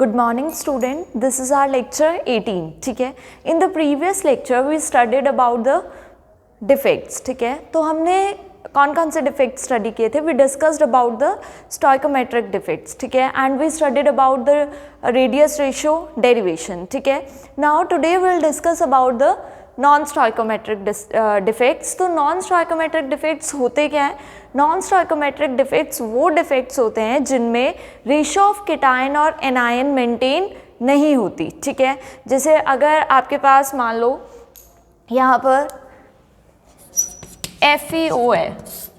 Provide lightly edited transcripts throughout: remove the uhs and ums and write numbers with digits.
Good morning student, this is our lecture 18. ठीक है. In the previous lecture we studied about the defects. ठीक है. तो हमने कौन कौन से डिफेक्ट्स स्टडी किए थे. We discussed about the stoichiometric defects. ठीक है. And we studied about the radius ratio derivation. ठीक है. Now today we will discuss about the non stoichiometric defects. तो नॉन स्टोइकोमेट्रिक डिफेक्ट्स होते क्या है. नॉन स्टोइकोमेट्रिक डिफेक्ट्स वो डिफेक्ट्स होते हैं जिनमें रेशियो ऑफ केटायन और एनायन मेंटेन नहीं होती. ठीक है. जैसे अगर आपके पास मान लो यहाँ पर FeO है,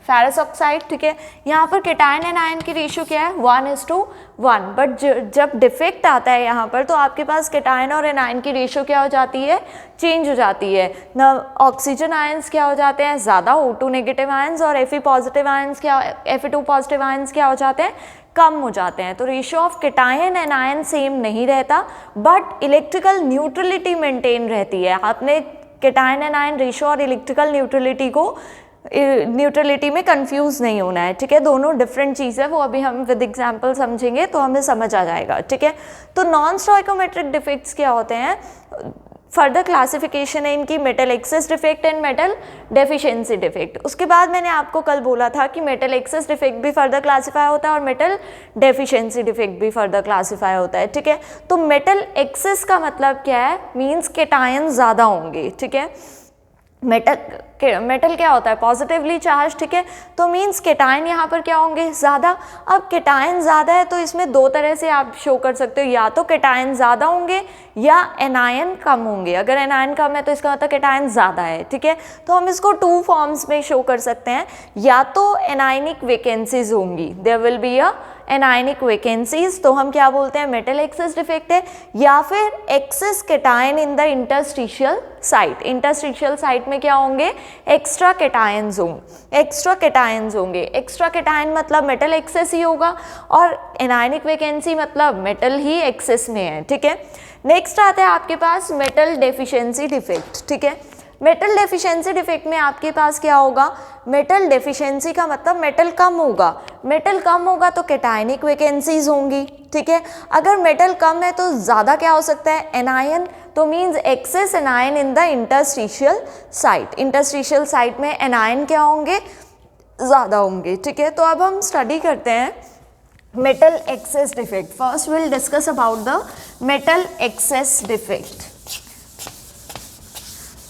फेरस ऑक्साइड. ठीक है. यहाँ पर केटायन एनायन की रेशियो क्या है 1:1. बट जब डिफेक्ट आता है यहाँ पर तो आपके पास केटायन और एनायन की रेशियो क्या हो जाती है, चेंज हो जाती है. न ऑक्सीजन आयंस क्या हो जाते हैं ज़्यादा, O2 नेगेटिव आयंस, और Fe पॉजिटिव आयंस क्या, Fe2 पॉजिटिव आयंस क्या हो जाते हैं, कम हो जाते हैं. तो ratio of cation anion same नहीं रहता बट इलेक्ट्रिकल न्यूट्रलिटी मेंटेन रहती है. आपने केटायन एनायन रेशियो और इलेक्ट्रिकल न्यूट्रलिटी में कंफ्यूज नहीं होना है. ठीक है. दोनों डिफरेंट चीज़ है, वो अभी हम विद एग्जांपल समझेंगे तो हमें समझ आ जाएगा. ठीक है. तो नॉन स्टोइकोमेट्रिक डिफेक्ट्स क्या होते हैं, फर्दर क्लासिफिकेशन है इनकी metal excess defect and metal deficiency defect. उसके बाद मैंने आपको कल बोला था कि मेटल एक्सेस डिफेक्ट भी फर्दर क्लासीफाई होता है और मेटल डेफिशिएंसी डिफेक्ट भी फर्दर क्लासीफाई होता है. ठीक है. तो मेटल एक्सेस का मतलब क्या है, मीन्स केटायन ज़्यादा होंगे. ठीक है. मेटल क्या होता है, पॉजिटिवली चार्ज. ठीक है. तो मीन्स केटायन यहाँ पर क्या होंगे, ज़्यादा. अब केटायन ज़्यादा है तो इसमें दो तरह से आप शो कर सकते हो, या तो केटायन ज़्यादा होंगे या एनायन कम होंगे. अगर एनायन कम है तो इसका मतलब केटायन ज़्यादा है. ठीक है. तो हम इसको टू फॉर्म्स में शो कर सकते हैं, या तो एनायनिक वैकेंसीज होंगी, there will be a anionic vacancies, तो हम क्या बोलते हैं, मेटल एक्सेस डिफेक्ट है. या फिर excess cation in the interstitial site. Interstitial site में क्या होंगे, एक्स्ट्रा केटायंस होंगे. एक्स्ट्रा केटायंस होंगे. एक्स्ट्रा केटायन मतलब मेटल एक्सेस ही होगा, और एनायनिक वैकेंसी मतलब मेटल ही एक्सेस में है. ठीक है. नेक्स्ट आता है आपके पास मेटल डेफिशिएंसी डिफेक्ट. ठीक है. मेटल डेफिशिएंसी डिफेक्ट में आपके पास क्या होगा, मेटल डेफिशिएंसी का मतलब मेटल कम होगा. मेटल कम होगा तो केटायनिक वैकेंसीज होंगी. ठीक है. अगर मेटल कम है तो ज़्यादा क्या हो सकता है, एनायन. तो means excess anion in the interstitial site. Interstitial site में एनायन क्या होंगे, ज़्यादा होंगे. ठीक है. तो अब हम स्टडी करते हैं metal excess defect. First will discuss about the metal excess defect.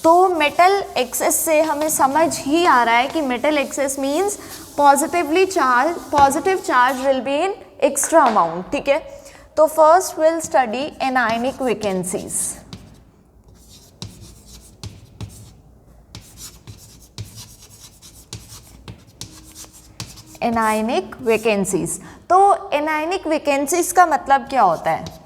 तो मेटल एक्सेस से हमें समझ ही आ रहा है कि metal access means positive charge will be in extra amount. ठीक है. तो first will study anionic vacancies. Anionic vacancies. तो एनायनिक वैकेंसीज का मतलब क्या होता है,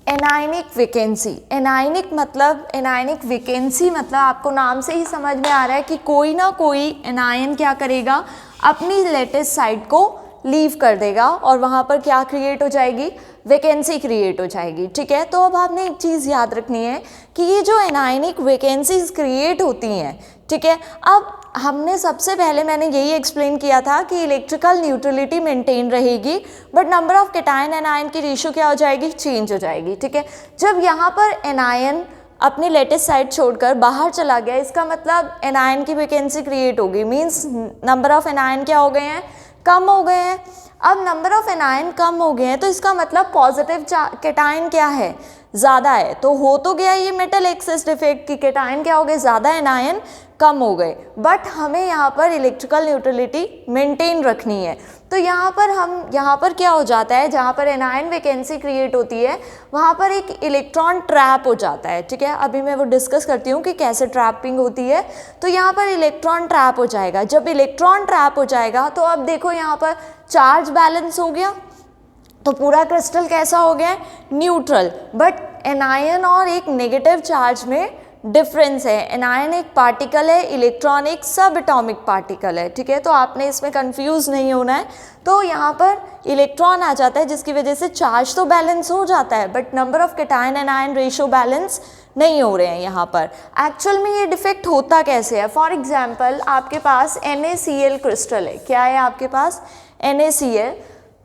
एनायनिक वैकेंसी. एनायनिक मतलब, एनायनिक वैकेंसी मतलब आपको नाम से ही समझ में आ रहा है कि कोई ना कोई एनायन क्या करेगा, अपनी लेटेस्ट साइट को लीव कर देगा और वहाँ पर क्या क्रिएट हो जाएगी, वैकेंसी क्रिएट हो जाएगी. ठीक है. तो अब आपने एक चीज़ याद रखनी है कि ये जो एनायनिक वैकेंसीज क्रिएट होती हैं, ठीक है, अब हमने सबसे पहले मैंने यही एक्सप्लेन किया था कि इलेक्ट्रिकल न्यूट्रलिटी मेंटेन रहेगी but number of cation anion की रेशियो क्या हो जाएगी, चेंज हो जाएगी. ठीक है. जब यहाँ पर एनायन अपनी लेटेस्ट साइट छोड़कर बाहर चला गया, इसका मतलब एनायन की वैकेंसी क्रिएट होगी, मीन्स नंबर ऑफ एनायन क्या हो गए हैं, कम हो गए हैं. अब नंबर ऑफ एनायन कम हो गए हैं तो इसका मतलब पॉजिटिव केटायन क्या है, ज़्यादा है, तो हो तो गया ये मेटल एक्सेस डिफेक्ट कि केटायन क्या हो गए ज़्यादा, एनायन कम हो गए, बट हमें यहाँ पर इलेक्ट्रिकल न्यूट्रलिटी मेंटेन रखनी है। तो यहाँ पर क्या हो जाता है, जहाँ पर एनायन वैकेंसी क्रिएट होती है वहाँ पर एक इलेक्ट्रॉन ट्रैप हो जाता है, ठीक है। अभी मैं वो डिस्कस करती हूँ कि कैसे ट्रैपिंग होती है। तो यहाँ पर इलेक्ट्रॉन ट्रैप हो जाएगा। जब इलेक्ट्रॉन ट्रैप हो जाएगा तो अब देखो यहाँ पर चार्ज बैलेंस हो गया, तो पूरा क्रिस्टल कैसा हो गया, न्यूट्रल। बट एनायन और एक नेगेटिव चार्ज में डिफरेंस है। एनायन एक पार्टिकल है, इलेक्ट्रॉन एक सब एटॉमिक पार्टिकल है, ठीक है। तो आपने इसमें कंफ्यूज नहीं होना है। तो यहाँ पर इलेक्ट्रॉन आ जाता है जिसकी वजह से चार्ज तो बैलेंस हो जाता है, but number of cation anion ratio balance नहीं हो रहे हैं यहाँ पर। एक्चुअल में ये डिफेक्ट होता कैसे है, फॉर एग्जाम्पल आपके पास NaCl क्रिस्टल है, क्या है आपके पास NaCl,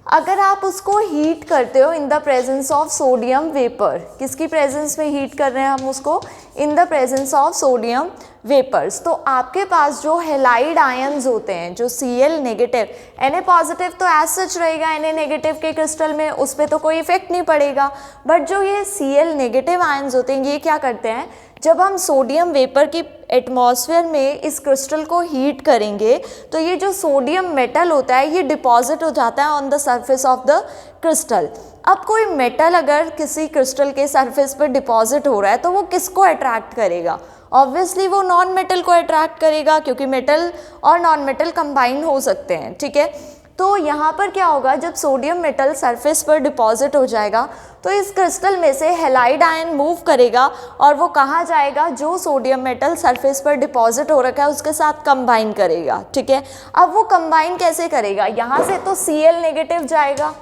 अगर आप उसको हीट करते हो in the presence of sodium vapour, किसकी प्रेजेंस में हीट कर रहे हैं हम उसको, in the presence of sodium vapours, तो आपके पास जो हेलाइड आयंस होते हैं, जो Cl नेगेटिव, Na पॉजिटिव तो एज सच रहेगा Na नेगेटिव के क्रिस्टल में, उस पर तो कोई इफेक्ट नहीं पड़ेगा, बट जो ये Cl नेगेटिव आयंस होते हैं ये क्या करते हैं, जब हम सोडियम वेपर की एटमॉस्फेयर में इस क्रिस्टल को हीट करेंगे तो ये जो सोडियम मेटल होता है ये डिपॉजिट हो जाता है on the surface of the crystal. अब कोई मेटल अगर किसी क्रिस्टल के सरफेस पर डिपॉजिट हो रहा है तो वो किसको अट्रैक्ट करेगा, ऑब्वियसली वो नॉन मेटल को अट्रैक्ट करेगा, क्योंकि मेटल और नॉन मेटल कंबाइन हो सकते हैं, ठीक है। तो यहाँ पर क्या होगा, जब सोडियम मेटल सरफेस पर डिपॉजिट हो जाएगा तो इस क्रिस्टल में से हेलाइड आयन मूव करेगा और वो कहाँ जाएगा, जो सोडियम मेटल सरफेस पर डिपॉजिट हो रखा है उसके साथ कंबाइन करेगा, ठीक है। अब वो कंबाइन कैसे करेगा, यहाँ से तो Cl नेगेटिव जाएगा,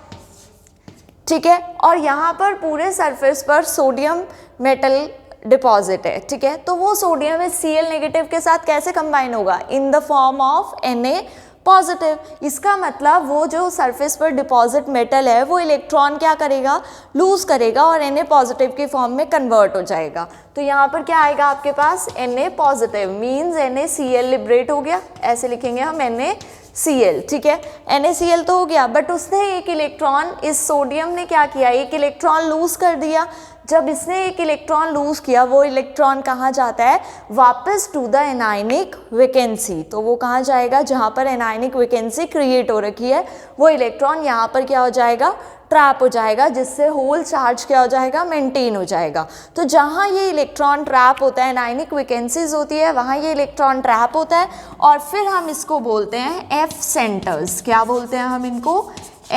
ठीक है, और यहाँ पर पूरे सरफेस पर सोडियम मेटल डिपॉजिट है, ठीक है। तो वो सोडियम इस Cl नेगेटिव के साथ कैसे कंबाइन होगा, in the form of Na positive. इसका मतलब वो जो सरफेस पर डिपॉजिट मेटल है वो इलेक्ट्रॉन क्या करेगा, लूज करेगा और Na पॉजिटिव के फॉर्म में कन्वर्ट हो जाएगा। तो यहाँ पर क्या आएगा आपके पास, Na positive means NaCl liberate हो गया, ऐसे लिखेंगे हम NaCl, ठीक है। NaCl तो हो गया, बट उसने एक इलेक्ट्रॉन, इस सोडियम ने क्या किया, एक इलेक्ट्रॉन लूज कर दिया। जब इसने एक इलेक्ट्रॉन लूज किया वो इलेक्ट्रॉन कहाँ जाता है, वापस टू द एनायनिक वैकेंसी। तो वो कहाँ जाएगा, जहाँ पर एनायनिक वैकेंसी क्रिएट हो रखी है वो इलेक्ट्रॉन यहाँ पर क्या हो जाएगा, ट्रैप हो जाएगा, जिससे होल चार्ज क्या हो जाएगा, मेंटेन हो जाएगा। तो जहाँ ये इलेक्ट्रॉन ट्रैप होता है, एनायनिक वैकेंसीज होती है, वहाँ ये इलेक्ट्रॉन ट्रैप होता है और फिर हम इसको बोलते हैं F सेंटर्स। क्या बोलते हैं हम इनको,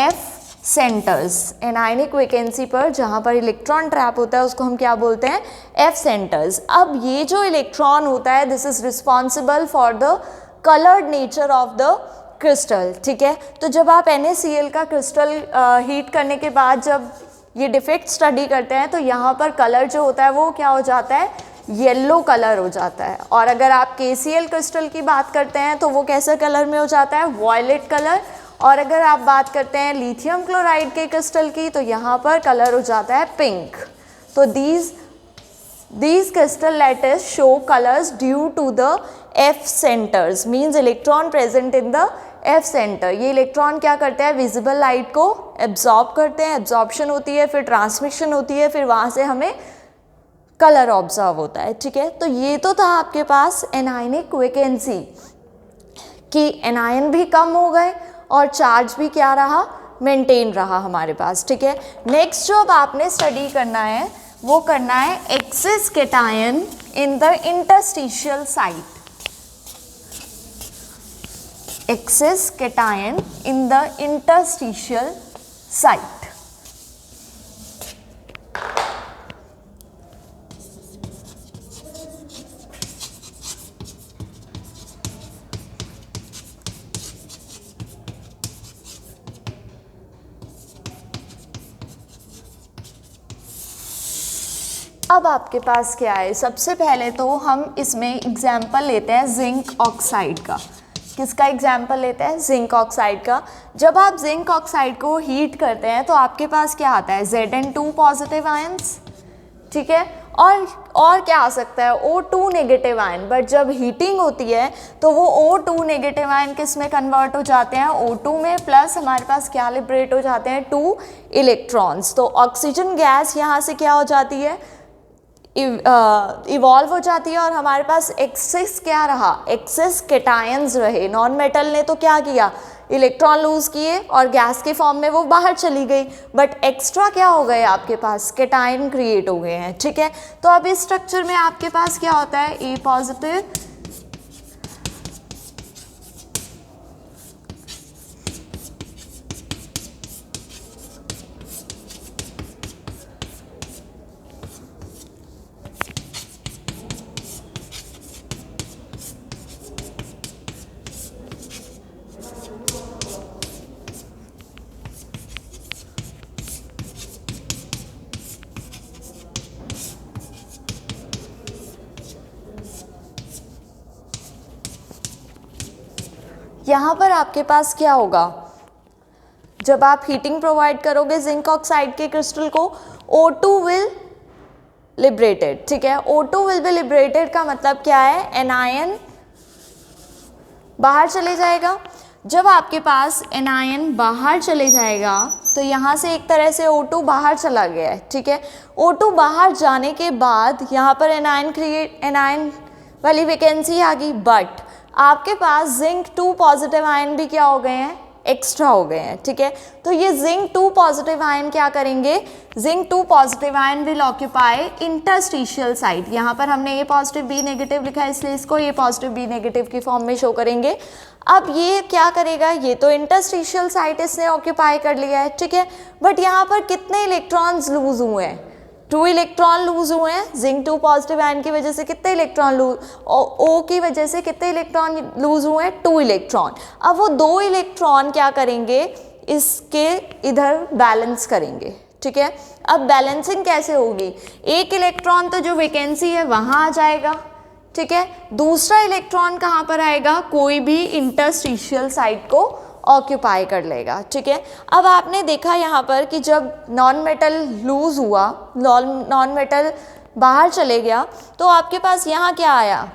F सेंटर्स। एनायनिक वैकेंसी पर जहाँ पर इलेक्ट्रॉन ट्रैप होता है उसको हम क्या बोलते हैं, F सेंटर्स। अब ये जो इलेक्ट्रॉन होता है this is responsible for the coloured nature of the crystal, ठीक है। तो जब आप NaCl का क्रिस्टल हीट करने के बाद जब ये डिफेक्ट स्टडी करते हैं तो यहाँ पर कलर जो होता है वो क्या हो जाता है, येलो कलर हो जाता है। और अगर आप KCl क्रिस्टल की बात करते हैं तो वो कैसे कलर में हो जाता है, वॉयलेट कलर। और अगर आप बात करते हैं लिथियम क्लोराइड के क्रिस्टल की तो यहाँ पर कलर हो जाता है पिंक। तो these crystal lattice show colors due to the F centers, means electron present in the F center। ये इलेक्ट्रॉन क्या करते हैं, विजिबल लाइट को एब्जॉर्ब करते हैं, एब्जॉर्प्शन होती है, फिर ट्रांसमिशन होती है, फिर वहाँ से हमें कलर ऑब्जर्व होता है, ठीक है। तो ये तो था आपके पास एनायनिक वैकेंसी कि एनायन भी कम हो गए और चार्ज भी क्या रहा, मेंटेन रहा हमारे पास, ठीक है। नेक्स्ट जो अब आपने स्टडी करना है वो करना है excess cation in the interstitial site. Excess cation in the interstitial site. अब आपके पास क्या है, सबसे पहले तो हम इसमें एग्जाम्पल लेते हैं जिंक ऑक्साइड का। किसका एग्जाम्पल लेते हैं, जिंक ऑक्साइड का। जब आप जिंक ऑक्साइड को हीट करते हैं तो आपके पास क्या आता है, Zn2 पॉजिटिव आयंस, ठीक है। और क्या आ सकता है, O2 नेगेटिव आयन, बट जब हीटिंग होती है तो वो O2 नेगेटिव आयन किस में कन्वर्ट हो जाते हैं, O2 में, प्लस हमारे पास क्या लिबरेट हो जाते हैं, 2 इलेक्ट्रॉन्स। तो ऑक्सीजन गैस यहाँ से क्या हो जाती है, इवॉल्व हो जाती है और हमारे पास एक्सेस क्या रहा, एक्सेस केटायंस रहे। नॉन मेटल ने तो क्या किया, इलेक्ट्रॉन लूज किए और गैस के फॉर्म में वो बाहर चली गई, बट एक्स्ट्रा क्या हो गए आपके पास, केटायन क्रिएट हो गए हैं, ठीक है। तो अब इस स्ट्रक्चर में आपके पास क्या होता है, ए पॉजिटिव, यहाँ पर आपके पास क्या होगा, जब आप हीटिंग प्रोवाइड करोगे जिंक ऑक्साइड के क्रिस्टल को, O2 विल लिबरेटेड, ठीक है। O2 विल बी लिबरेटेड का मतलब क्या है, एनायन बाहर चले जाएगा। जब आपके पास एनायन बाहर चले जाएगा तो यहाँ से एक तरह से O2 बाहर चला गया है, ठीक है। O2 बाहर जाने के बाद यहाँ पर एनायन वाली वैकेंसी आ गई, बट आपके पास जिंक 2 पॉजिटिव आयन भी क्या हो गए हैं, एक्स्ट्रा हो गए हैं, ठीक है। तो ये जिंक 2 पॉजिटिव आयन क्या करेंगे, zinc 2 positive ion will occupy interstitial site. यहाँ पर हमने A पॉजिटिव B नेगेटिव लिखा है, इसलिए इसको A पॉजिटिव B नेगेटिव की फॉर्म में शो करेंगे। अब ये क्या करेगा, ये तो इंटरस्टिशियल साइट इसने ऑक्यूपाई कर लिया है, ठीक है, बट यहाँ पर कितने इलेक्ट्रॉन्स लूज हुए हैं, 2 इलेक्ट्रॉन लूज हुए हैं। जिंक 2 पॉजिटिव आयन की वजह से कितने इलेक्ट्रॉन लूज, O की वजह से कितने इलेक्ट्रॉन लूज हुए हैं, 2 इलेक्ट्रॉन। अब वो 2 इलेक्ट्रॉन क्या करेंगे, इसके इधर बैलेंस करेंगे, ठीक है। अब बैलेंसिंग कैसे होगी, एक इलेक्ट्रॉन तो जो वैकेंसी है वहाँ आ जाएगा, ठीक है, दूसरा इलेक्ट्रॉन कहाँ पर आएगा, कोई भी इंटरस्टिशियल साइट को ऑक्यूपाई कर लेगा, ठीक है। अब आपने देखा यहाँ पर कि जब नॉन मेटल लूज हुआ, नॉन मेटल बाहर चले गया, तो आपके पास यहाँ क्या आया,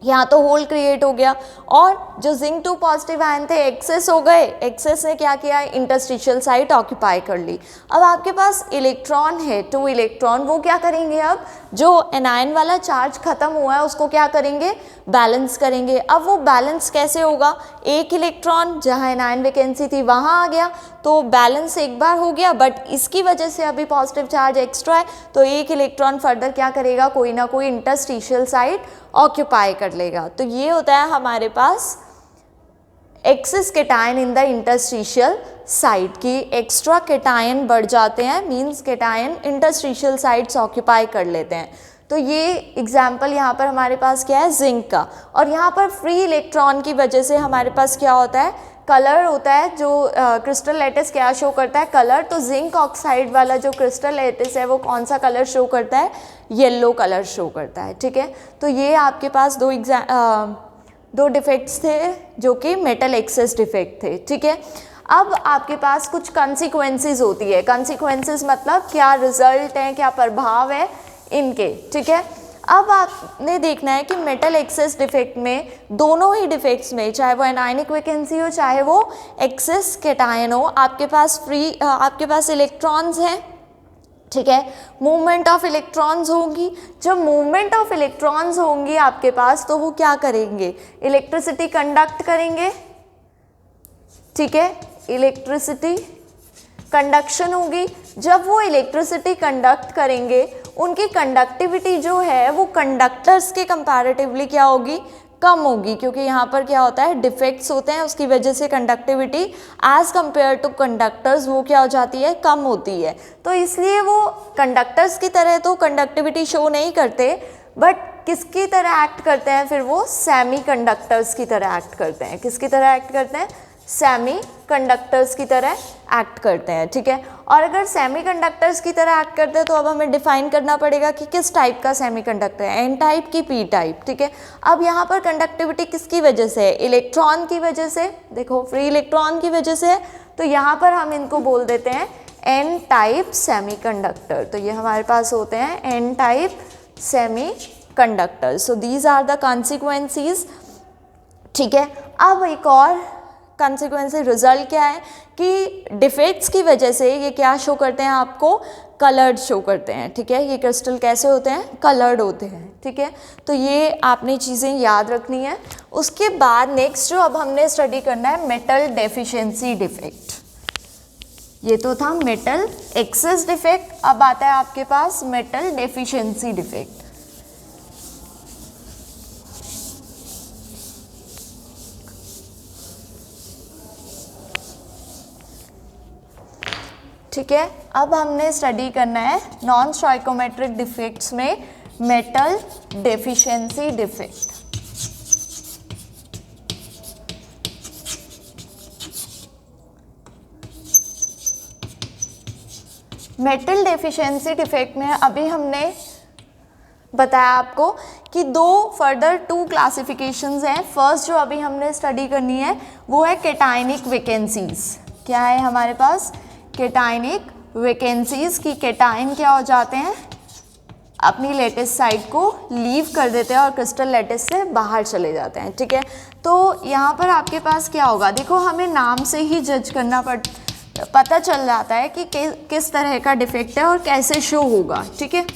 यहाँ तो होल क्रिएट हो गया, और जो जिंक 2 पॉजिटिव आयन थे एक्सेस हो गए, एक्सेस ने क्या किया, इंटरस्टिशियल साइट ऑक्यूपाई कर ली। अब आपके पास इलेक्ट्रॉन है 2 इलेक्ट्रॉन, वो क्या करेंगे, अब जो एनायन वाला चार्ज खत्म हुआ है उसको क्या करेंगे, बैलेंस करेंगे। अब वो बैलेंस कैसे होगा, एक इलेक्ट्रॉन जहाँ एनायन वैकेंसी थी वहाँ आ गया, तो बैलेंस एक बार हो गया, बट इसकी वजह से अभी पॉजिटिव चार्ज एक्स्ट्रा है, तो एक इलेक्ट्रॉन फर्दर क्या करेगा, कोई ना कोई इंटरस्टिशियल साइट ऑक्यूपाई कर लेगा। तो ये होता है हमारे पास excess cation in the interstitial site, की एक्स्ट्रा केटायन बढ़ जाते हैं, means cation interstitial sites occupy कर लेते हैं। तो ये एग्जाम्पल यहाँ पर हमारे पास क्या है, जिंक का। और यहाँ पर फ्री इलेक्ट्रॉन की वजह से हमारे पास क्या होता है, कलर होता है, जो क्रिस्टल लैटिस क्या शो करता है, कलर। तो जिंक ऑक्साइड वाला जो क्रिस्टल लैटिस है वो कौन सा कलर शो करता है, येलो कलर शो करता है, ठीक है। तो ये आपके पास दो डिफेक्ट्स थे जो कि मेटल एक्सेस डिफेक्ट थे, ठीक है। अब आपके पास कुछ कंसिक्वेंसेस होती है, कंसिक्वेंसेस मतलब क्या रिजल्ट है, क्या प्रभाव है इनके, ठीक है। अब आपने देखना है कि मेटल एक्सेस डिफेक्ट में, दोनों ही डिफेक्ट्स में, चाहे वो एनायनिक वैकेंसी हो चाहे वो एक्सेस केटायन हो, आपके पास इलेक्ट्रॉन्स हैं, ठीक है, मूवमेंट ऑफ इलेक्ट्रॉन्स होंगी। जब मूवमेंट ऑफ इलेक्ट्रॉन्स होंगी आपके पास, तो वो क्या करेंगे, इलेक्ट्रिसिटी कंडक्ट करेंगे, ठीक है, इलेक्ट्रिसिटी कंडक्शन होगी। जब वो इलेक्ट्रिसिटी कंडक्ट करेंगे, उनकी कंडक्टिविटी जो है वो कंडक्टर्स के कंपैरेटिवली क्या होगी, कम होगी, क्योंकि यहाँ पर क्या होता है, डिफेक्ट्स होते हैं, उसकी वजह से conductivity as compare to conductors वो क्या हो जाती है, कम होती है। तो इसलिए वो कंडक्टर्स की तरह तो कंडक्टिविटी शो नहीं करते, बट किसकी तरह एक्ट करते हैं, फिर वो सेमी कंडक्टर्स की तरह एक्ट करते हैं। किसकी तरह एक्ट करते हैं, सेमी कंडक्टर्स की तरह एक्ट करते हैं, ठीक है। और अगर सेमी कंडक्टर्स की तरह एक्ट करते हैं तो अब हमें डिफाइन करना पड़ेगा कि किस टाइप का सेमी कंडक्टर है, एन टाइप की पी टाइप, ठीक है। अब यहाँ पर कंडक्टिविटी किसकी वजह से है, इलेक्ट्रॉन की वजह से, देखो फ्री इलेक्ट्रॉन की वजह से है, तो यहाँ पर हम इनको बोल देते हैं एन टाइप सेमीकंडक्टर। तो ये हमारे पास होते हैं N type semiconductor. So these are the consequences. ठीक है, अब एक और कॉन्सिक्वेंस रिजल्ट क्या है कि डिफेक्ट्स की वजह से ये क्या शो करते हैं आपको, कलर्ड शो करते हैं। ठीक है, ये क्रिस्टल कैसे होते हैं, कलर्ड होते हैं। ठीक है, तो ये आपने चीज़ें याद रखनी है। उसके बाद नेक्स्ट जो अब हमने स्टडी करना है मेटल डेफिशिएंसी डिफेक्ट। ये तो था मेटल एक्सेस डिफेक्ट, अब आता है आपके पास मेटल डेफिशिएंसी डिफेक्ट। ठीक है, अब हमने स्टडी करना है नॉन स्टोइकोमेट्रिक डिफेक्ट्स में metal deficiency defect. Metal deficiency defect में अभी हमने बताया आपको कि दो फर्दर टू क्लासिफिकेशंस हैं। फर्स्ट जो अभी हमने स्टडी करनी है वो है केटायनिक वैकेंसीज। क्या है हमारे पास, केटायनिक वैकेंसीज की केटायन क्या हो जाते हैं, अपनी लेटिस साइड को लीव कर देते हैं और क्रिस्टल लेटिस से बाहर चले जाते हैं। ठीक है, तो यहाँ पर आपके पास क्या होगा, देखो हमें नाम से ही जज करना पता चल जाता है कि किस तरह का डिफेक्ट है और कैसे शो होगा। ठीक है,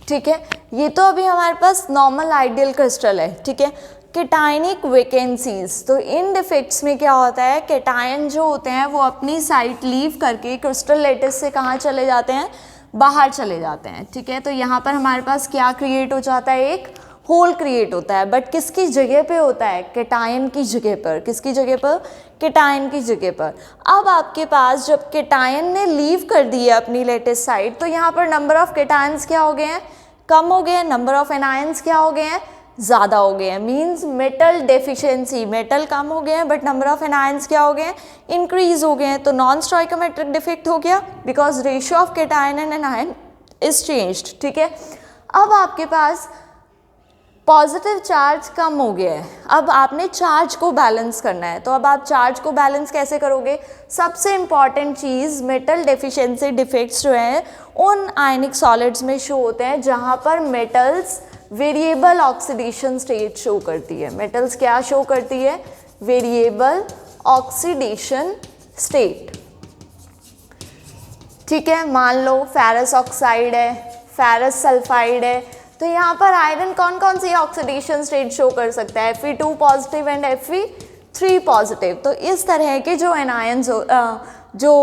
ठीक है, ये तो अभी हमारे पास नॉर्मल आइडियल क्रिस्टल है। ठीक है, केटायनिक वैकेंसीज, तो इन डिफेक्ट्स में क्या होता है, केटायन जो होते हैं वो अपनी साइट लीव करके क्रिस्टल लेटिस से कहाँ चले जाते हैं, बाहर चले जाते हैं। ठीक है, तो यहाँ पर हमारे पास क्या क्रिएट हो जाता है, एक होल क्रिएट होता है, बट किसकी जगह पे होता है, केटायन की जगह पर। किसकी जगह पर, केटायन की जगह पर। अब आपके पास जब केटायन ने लीव कर दी है अपनी लेटिस साइड, तो यहाँ पर नंबर ऑफ केटायंस क्या हो गए हैं, कम हो गए हैं, नंबर ऑफ एनायंस क्या हो गए हैं, ज़्यादा हो गए हैं। मींस मेटल डेफिशिएंसी, मेटल कम हो गए हैं बट नंबर ऑफ एनायंस क्या हो गए हैं, इंक्रीज हो गए हैं। तो नॉन स्टोइकोमेट्रिक डिफेक्ट हो गया because ratio of cation and anion is changed. ठीक है, अब आपके पास पॉजिटिव चार्ज कम हो गया है, अब आपने चार्ज को बैलेंस करना है। तो अब आप चार्ज को बैलेंस कैसे करोगे, सबसे इंपॉर्टेंट चीज़ मेटल डेफिशिएंसी डिफेक्ट्स जो हैं उन आयनिक सॉलिड्स में शो होते हैं जहाँ पर metals variable oxidation state show करती है। मेटल्स क्या शो करती है, वेरिएबल ऑक्सीडेशन स्टेट। ठीक है, मान लो फेरस ऑक्साइड है, फेरस सल्फाइड है, तो यहाँ पर आयरन कौन कौन सी ऑक्सीडेशन स्टेट शो कर सकता है, Fe2 positive and Fe3 positive. तो इस तरह के जो एनायंस जो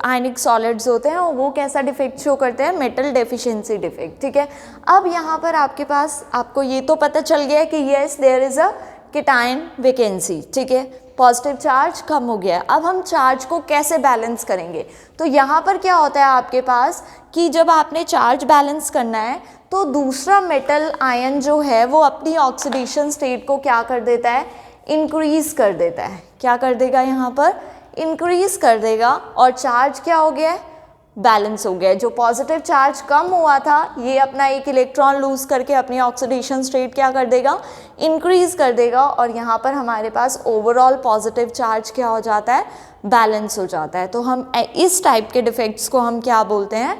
आयनिक सॉलिड्स होते हैं वो कैसा डिफेक्ट शो करते हैं, मेटल डेफिशिएंसी डिफेक्ट। ठीक है, अब यहाँ पर आपके पास आपको ये तो पता चल गया है कि yes there is a cation vacancy. ठीक है, पॉजिटिव चार्ज कम हो गया। अब हम चार्ज को कैसे बैलेंस करेंगे, तो यहाँ पर क्या होता है आपके पास कि जब आपने चार्ज बैलेंस करना है तो दूसरा मेटल आयन जो है वो अपनी ऑक्सीडेशन स्टेट को क्या कर देता है, इंक्रीज कर देता है। क्या कर देगा, यहाँ पर इंक्रीज कर देगा और चार्ज क्या हो गया है, बैलेंस हो गया है। जो पॉजिटिव चार्ज कम हुआ था ये अपना एक इलेक्ट्रॉन लूज करके अपनी ऑक्सीडेशन स्टेट क्या कर देगा, इंक्रीज कर देगा और यहाँ पर हमारे पास ओवरऑल पॉजिटिव चार्ज क्या हो जाता है, बैलेंस हो जाता है। तो हम इस टाइप के डिफेक्ट्स को हम क्या बोलते हैं,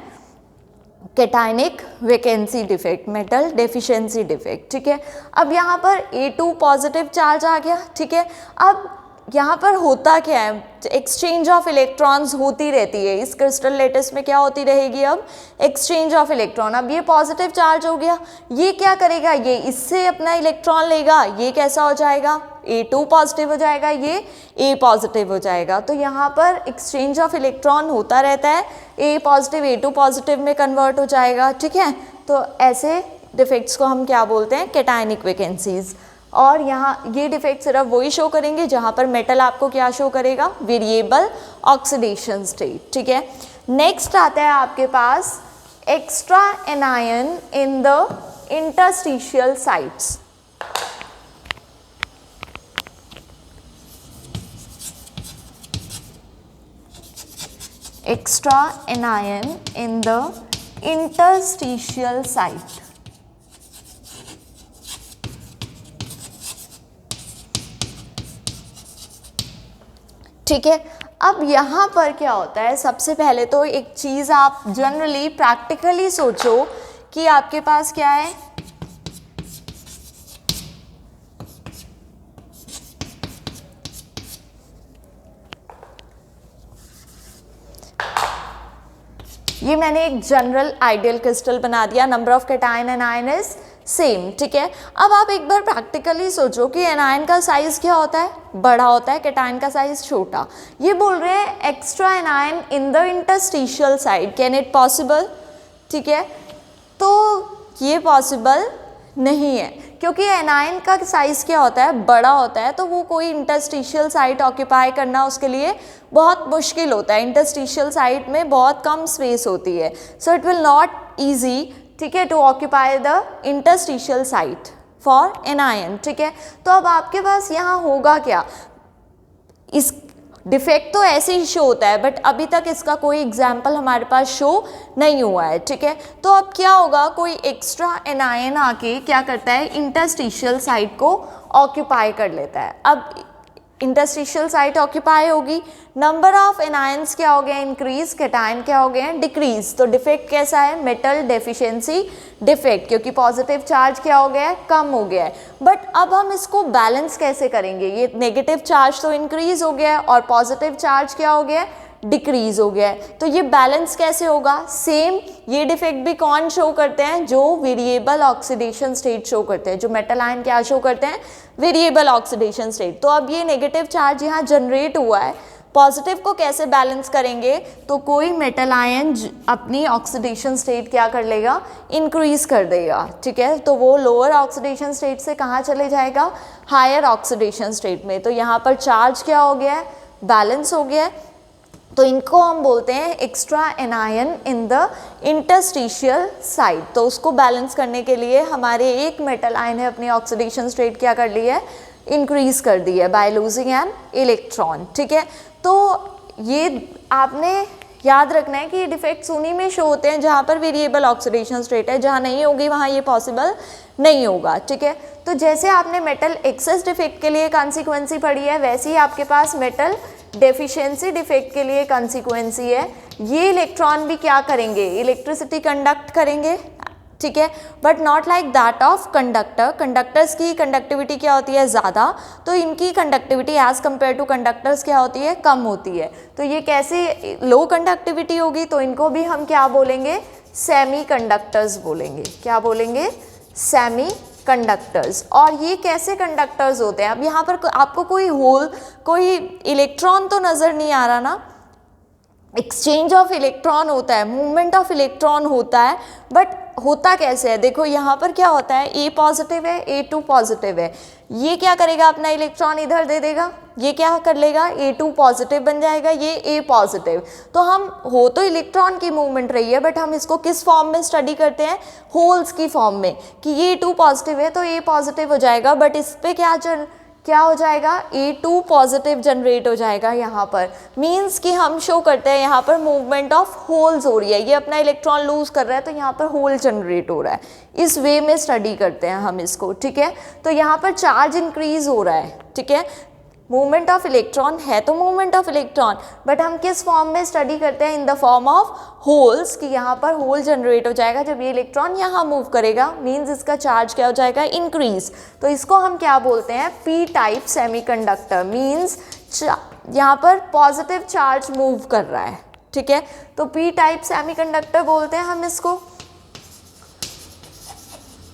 cationic vacancy defect, metal deficiency defect. ठीक है, अब यहाँ पर A2 पॉजिटिव चार्ज आ गया। ठीक है, अब यहाँ पर होता क्या है, एक्सचेंज ऑफ इलेक्ट्रॉन्स होती रहती है इस क्रिस्टल लेटिस में, क्या होती रहेगी, अब एक्सचेंज ऑफ इलेक्ट्रॉन। अब ये पॉजिटिव चार्ज हो गया, ये क्या करेगा, ये इससे अपना इलेक्ट्रॉन लेगा, ये कैसा हो जाएगा, A2 पॉजिटिव हो जाएगा, ये A पॉजिटिव हो जाएगा। तो यहाँ पर एक्सचेंज ऑफ इलेक्ट्रॉन होता रहता है, A पॉजिटिव A2 पॉजिटिव में कन्वर्ट हो जाएगा। ठीक है, तो ऐसे डिफेक्ट्स को हम क्या बोलते हैं, केटायनिक वैकेंसीज। और यहाँ ये डिफेक्ट सिर्फ वही शो करेंगे जहाँ पर मेटल आपको क्या शो करेगा, वेरिएबल ऑक्सीडेशन स्टेट। ठीक है, नेक्स्ट आता है आपके पास extra anion in the interstitial sites. extra anion in the interstitial site. ठीक है, अब यहाँ पर क्या होता है, सबसे पहले तो एक चीज़ आप जनरली प्रैक्टिकली सोचो कि आपके पास क्या है, ये मैंने एक जनरल आइडियल क्रिस्टल बना दिया, number of cation anion is same. ठीक है, अब आप एक बार प्रैक्टिकली सोचो कि एनायन का साइज क्या होता है, बड़ा होता है, कैटायन का साइज छोटा। ये बोल रहे हैं extra anion in the interstitial side, can it possible? ठीक है, तो ये पॉसिबल नहीं है, क्योंकि एनायन का साइज़ क्या होता है, बड़ा होता है, तो वो कोई इंटरस्टिशियल साइट ऑक्यूपाई करना उसके लिए बहुत मुश्किल होता है। इंटरस्टिशियल साइट में बहुत कम स्पेस होती है, so it will not easy, ठीक है, to occupy the interstitial site for anion. ठीक है, तो अब आपके पास यहाँ होगा क्या, इस डिफेक्ट तो ऐसे ही शो होता है, बट अभी तक इसका कोई एग्जाम्पल हमारे पास शो नहीं हुआ है। ठीक है, तो अब क्या होगा, कोई एक्स्ट्रा एनायन आके क्या करता है, इंटरस्टिशियल साइट को ऑक्यूपाई कर लेता है। अब इंटरस्टिशियल साइट ऑक्यूपाई होगी, नंबर ऑफ एनायंस क्या हो गया, इंक्रीज, कैटायन क्या हो गए हैं, डिक्रीज। तो डिफेक्ट कैसा है, मेटल डेफिशिएंसी डिफेक्ट, क्योंकि पॉजिटिव चार्ज क्या हो गया है, कम हो गया है। बट अब हम इसको बैलेंस कैसे करेंगे, ये नेगेटिव चार्ज तो इंक्रीज हो गया है और पॉजिटिव चार्ज क्या हो गया है, डिक्रीज हो गया है, तो ये बैलेंस कैसे होगा। सेम ये डिफेक्ट भी कौन शो करते हैं, जो वेरिएबल ऑक्सीडेशन स्टेट शो करते हैं, जो मेटल आयन क्या शो करते हैं, वेरिएबल ऑक्सीडेशन स्टेट। तो अब ये नेगेटिव चार्ज यहाँ जनरेट हुआ है, पॉजिटिव को कैसे बैलेंस करेंगे, तो कोई मेटल आयन अपनी ऑक्सीडेशन स्टेट क्या कर लेगा, इंक्रीज कर देगा। ठीक है, तो वो लोअर ऑक्सीडेशन स्टेट से कहाँ चले जाएगा, हायर ऑक्सीडेशन स्टेट में। तो यहाँ पर चार्ज क्या हो गया है, बैलेंस हो गया है। तो इनको हम बोलते हैं extra anion in the interstitial site. तो उसको बैलेंस करने के लिए हमारे एक मेटल आयन ने अपनी ऑक्सीडेशन स्टेट क्या कर ली है, इंक्रीज कर दी है बाय लूजिंग एन इलेक्ट्रॉन। ठीक है, तो ये आपने याद रखना है कि ये डिफेक्ट्स उन्हीं में शो होते हैं जहाँ पर वेरिएबल ऑक्सीडेशन स्टेट है, जहाँ नहीं होगी वहाँ ये पॉसिबल नहीं होगा। ठीक है, तो जैसे आपने मेटल एक्सेस डिफेक्ट के लिए कॉन्सिक्वेंसी पढ़ी है, वैसे ही आपके पास मेटल डेफिशिएंसी डिफेक्ट के लिए कॉन्सिक्वेंसी है। ये इलेक्ट्रॉन भी क्या करेंगे, इलेक्ट्रिसिटी कंडक्ट करेंगे। ठीक है, but not like that of conductor. Conductors की कंडक्टिविटी क्या होती है, ज़्यादा, तो इनकी conductivity as compare to conductors क्या होती है, कम होती है। तो ये कैसे लो कंडक्टिविटी होगी, तो इनको भी हम क्या बोलेंगे, सेमी कंडक्टर्स बोलेंगे। क्या बोलेंगे, सेमी कंडक्टर्स। और ये कैसे कंडक्टर्स होते हैं, अब यहाँ पर आपको कोई होल, कोई इलेक्ट्रॉन तो नज़र नहीं आ रहा ना, एक्सचेंज ऑफ इलेक्ट्रॉन होता है, मूवमेंट ऑफ इलेक्ट्रॉन होता है, बट होता कैसे है, देखो यहाँ पर क्या होता है, ए पॉजिटिव है, A2 पॉजिटिव है, ये क्या करेगा, अपना इलेक्ट्रॉन इधर दे देगा, ये क्या कर लेगा, A2 पॉजिटिव बन जाएगा, ये A पॉजिटिव। तो हम हो तो इलेक्ट्रॉन की मूवमेंट रही है, बट हम इसको किस फॉर्म में स्टडी करते हैं, होल्स की फॉर्म में, कि ये A2 पॉजिटिव है तो A पॉजिटिव हो जाएगा, बट इस पर क्या हो जाएगा, A2 पॉजिटिव जनरेट हो जाएगा यहाँ पर। मींस कि हम शो करते हैं यहाँ पर मूवमेंट ऑफ होल्स हो रही है, ये अपना इलेक्ट्रॉन लूज कर रहा है तो यहाँ पर होल जनरेट हो रहा है, इस वे में स्टडी करते हैं हम इसको। ठीक है, तो यहाँ पर चार्ज इंक्रीज हो रहा है। ठीक है, मूवमेंट ऑफ इलेक्ट्रॉन है तो मूवमेंट ऑफ इलेक्ट्रॉन, बट हम किस फॉर्म में स्टडी करते हैं, in the form of holes, कि यहाँ पर होल जनरेट हो जाएगा जब ये इलेक्ट्रॉन यहाँ मूव करेगा, मींस इसका चार्ज क्या हो जाएगा, इंक्रीज। तो इसको हम क्या बोलते हैं, पी टाइप सेमीकंडक्टर, मींस यहाँ पर पॉजिटिव चार्ज मूव कर रहा है। ठीक है, तो पी टाइप सेमीकंडक्टर बोलते हैं हम इसको।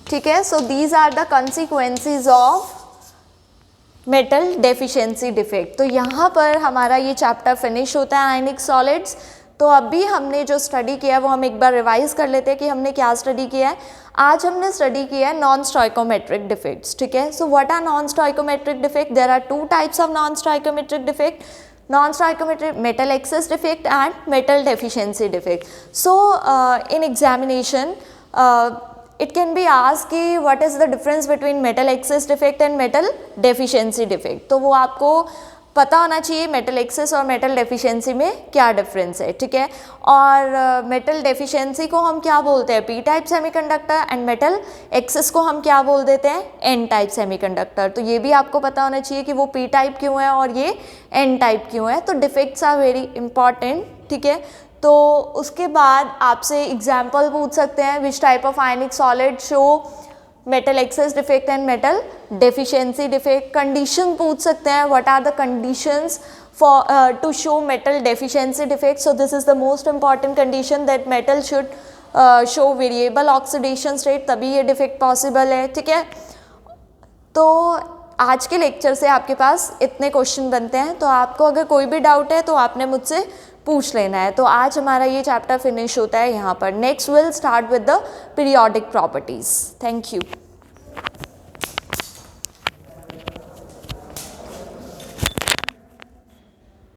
ठीक है, so these are the consequences of metal deficiency defect. तो यहाँ पर हमारा ये चैप्टर फिनिश होता है, आयनिक सॉलिड्स। तो अभी हमने जो स्टडी किया है वो हम एक बार रिवाइज कर लेते हैं कि हमने क्या स्टडी किया है। आज हमने स्टडी किया है नॉन स्टोइकोमेट्रिक डिफेक्ट्स। ठीक है, so what are non stoichiometric defect, there are two types of non stoichiometric defect, non stoichiometric metal excess defect and metal deficiency defect. So in examination it can be asked कि what is the difference between metal excess defect and metal deficiency defect, तो वो आपको पता होना चाहिए metal excess और metal deficiency में क्या डिफरेंस है, ठीक है। और मेटल डेफिशिएंसी को हम क्या बोलते हैं, P type semiconductor, and metal access को हम क्या बोल देते हैं, एन टाइप सेमीकंडक्टर। तो ये भी आपको पता होना चाहिए कि वो पी टाइप क्यों है और ये एन टाइप क्यों है। तो डिफेक्ट्स आर वेरी इंपॉर्टेंट, ठीक है। तो उसके बाद आपसे एग्जाम्पल पूछ सकते हैं, which type of ionic solid show metal excess defect and metal deficiency defect. Condition पूछ सकते हैं, what are the conditions for to show metal deficiency defect. So this is the most important condition that metal should show variable oxidation state, तभी ये defect possible है, ठीक है। तो आज के लेक्चर से आपके पास इतने क्वेश्चन बनते हैं, तो आपको अगर कोई भी डाउट है तो आपने मुझसे पूछ लेना है। तो आज हमारा ये चैप्टर फिनिश होता है यहाँ पर। Next will start with the periodic properties. Thank you.